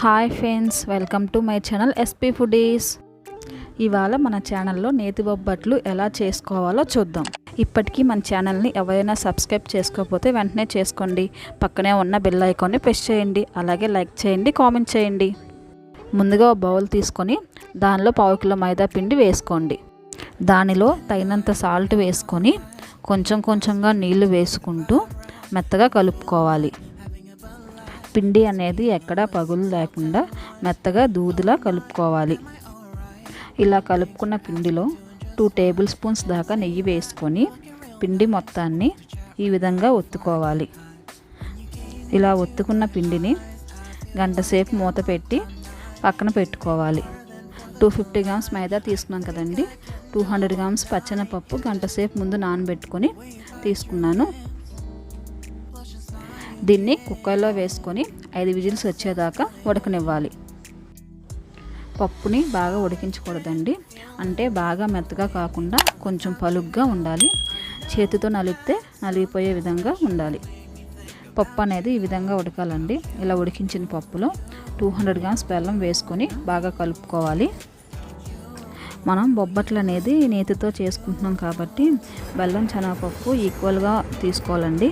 Hi friends, welcome to my channel SP foodies. ఇవాళ మన ఛానల్లో నేతి బొబ్బట్లు ఎలా చేసుకోవాలో చూద్దాం. ఇప్పటికీ మన ఛానల్ని ఎవరైనా సబ్స్క్రైబ్ చేసుకోకపోతే వెంటనే చేసుకోండి. పక్కనే ఉన్న బెల్ ఐకాన్ని ప్రెస్ చేయండి. అలాగే లైక్ చేయండి, కామెంట్ చేయండి. ముందుగా ఒక బౌల్ తీసుకొని దానిలో 1/2 కిలో మైదా పిండి వేసుకోండి. దానిలో తగినంత సాల్ట్ వేసుకొని కొంచెం కొంచెంగా నీళ్లు వేసుకుంటూ మెత్తగా కలుపుకోవాలి. పిండి అనేది ఎక్కడా పగులు లేకుండా మెత్తగా దూదిలా కలుపుకోవాలి. ఇలా కలుపుకున్న పిండిలో 2 టేబుల్ స్పూన్స్ దాకా నెయ్యి వేసుకొని పిండి మొత్తాన్ని ఈ విధంగా ఒత్తుకోవాలి. ఇలా ఒత్తుకున్న పిండిని గంట సేపు మూత పెట్టి పక్కన పెట్టుకోవాలి. 250 గ్రామ్స్ మైదా తీసుకున్నాం కదండి. 200 గ్రామ్స్ పచ్చెనపప్పు గంట సేపు ముందు నానబెట్టుకొని తీసుకున్నాను. దీన్ని కుక్కర్లో వేసుకొని 5 విజిల్స్ వచ్చేదాకా ఉడకనివ్వాలి. పప్పుని బాగా ఉడికించకూడదండి, అంటే బాగా మెత్తగా కాకుండా కొంచెం పలుగ్గా ఉండాలి. చేతితో నలిపితే నలిగిపోయే విధంగా ఉండాలి. పప్పు అనేది ఈ విధంగా ఉడకాలండి. ఇలా ఉడికించిన పప్పులో 200 గ్రామ్స్ బెల్లం వేసుకొని బాగా కలుపుకోవాలి. మనం బొబ్బట్లు అనేది నేతితో చేసుకుంటున్నాం కాబట్టి బెల్లం శనగపప్పు ఈక్వల్గా తీసుకోవాలండి.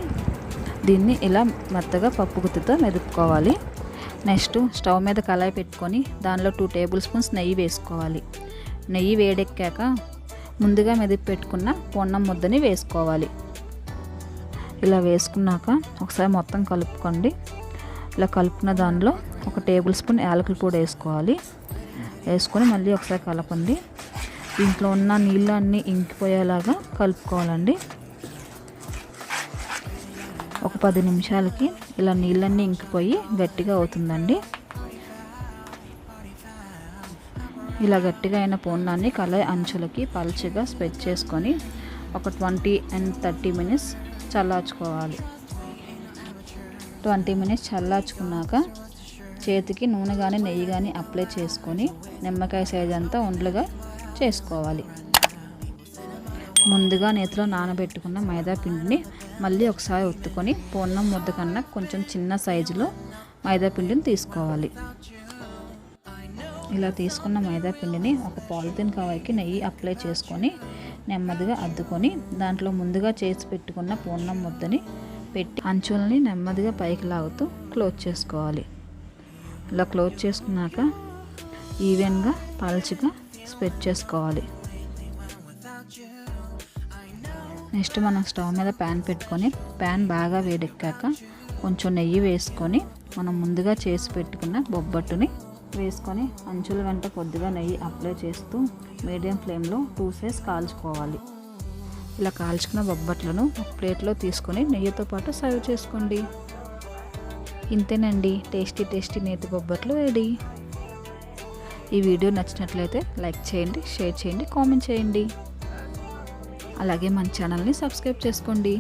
దీన్ని ఇలా మెత్తగా పప్పు గుత్తితో మెదుపుకోవాలి. నెక్స్ట్ స్టవ్ మీద కళాయి పెట్టుకొని దానిలో 2 టేబుల్ స్పూన్స్ నెయ్యి వేసుకోవాలి. నెయ్యి వేడెక్కాక ముందుగా మెదిపి పెట్టుకున్న పొన్నం ముద్దని వేసుకోవాలి. ఇలా వేసుకున్నాక ఒకసారి మొత్తం కలుపుకోండి. ఇలా కలుపుకున్న దానిలో 1 టేబుల్ స్పూన్ యాలకుల పొడి వేసుకోవాలి. వేసుకొని మళ్ళీ ఒకసారి కలపండి. దీంట్లో ఉన్న నీళ్ళు అన్నీ ఇంకిపోయేలాగా కలుపుకోవాలండి. ఒక 10 నిమిషాలకి ఇలా నీళ్ళన్నీ ఇంకిపోయి గట్టిగా అవుతుందండి. ఇలా గట్టిగా అయిన పూర్ణాన్ని కళాయి అంచులకి పల్చగా స్ప్రెడ్ చేసుకొని ఒక 20 and 30 మినిట్స్ చల్లార్చుకోవాలి. 20 మినిట్స్ చల్లార్చుకున్నాక చేతికి నూనె కానీ నెయ్యి కానీ అప్లై చేసుకొని నిమ్మకాయ సైజ్ అంతా ఉండలుగా చేసుకోవాలి. ముందుగా నేతిలో నానబెట్టుకున్న మైదా పిండిని మళ్ళీ ఒకసారి ఒత్తుకొని పూర్ణం ముద్ద కన్నా కొంచెం చిన్న సైజులో మైదా పిండిని తీసుకోవాలి. ఇలా తీసుకున్న మైదా పిండిని ఒక పాలిథిన్ కవర్కి నెయ్యి అప్లై చేసుకొని నెమ్మదిగా అద్దుకొని దాంట్లో ముందుగా చేసి పెట్టుకున్న పూర్ణం ముద్దని పెట్టి అంచులని నెమ్మదిగా పైకి లాగుతూ క్లోజ్ చేసుకోవాలి. ఇలా క్లోజ్ చేసుకున్నాక ఈవెన్గా పల్చగా స్ప్రెడ్ చేసుకోవాలి. నెక్స్ట్ మనం స్టవ్ మీద ప్యాన్ పెట్టుకొని ప్యాన్ బాగా వేడెక్కాక కొంచెం నెయ్యి వేసుకొని మనం ముందుగా చేసి పెట్టుకున్న బొబ్బట్టుని వేసుకొని అంచుల వెంట కొద్దిగా నెయ్యి అప్లై చేస్తూ మీడియం ఫ్లేమ్లో 2 sides కాల్చుకోవాలి. ఇలా కాల్చుకున్న బొబ్బట్లను ఒక ప్లేట్లో తీసుకొని నెయ్యితో పాటు సర్వ్ చేసుకోండి. ఇంతేనండి, టేస్టీ నేతి బొబ్బట్లు రెడీ. ఈ వీడియో నచ్చినట్లయితే లైక్ చేయండి, షేర్ చేయండి, కామెంట్ చేయండి. అలాగే మన ఛానల్ని సబ్స్క్రైబ్ చేసుకోండి.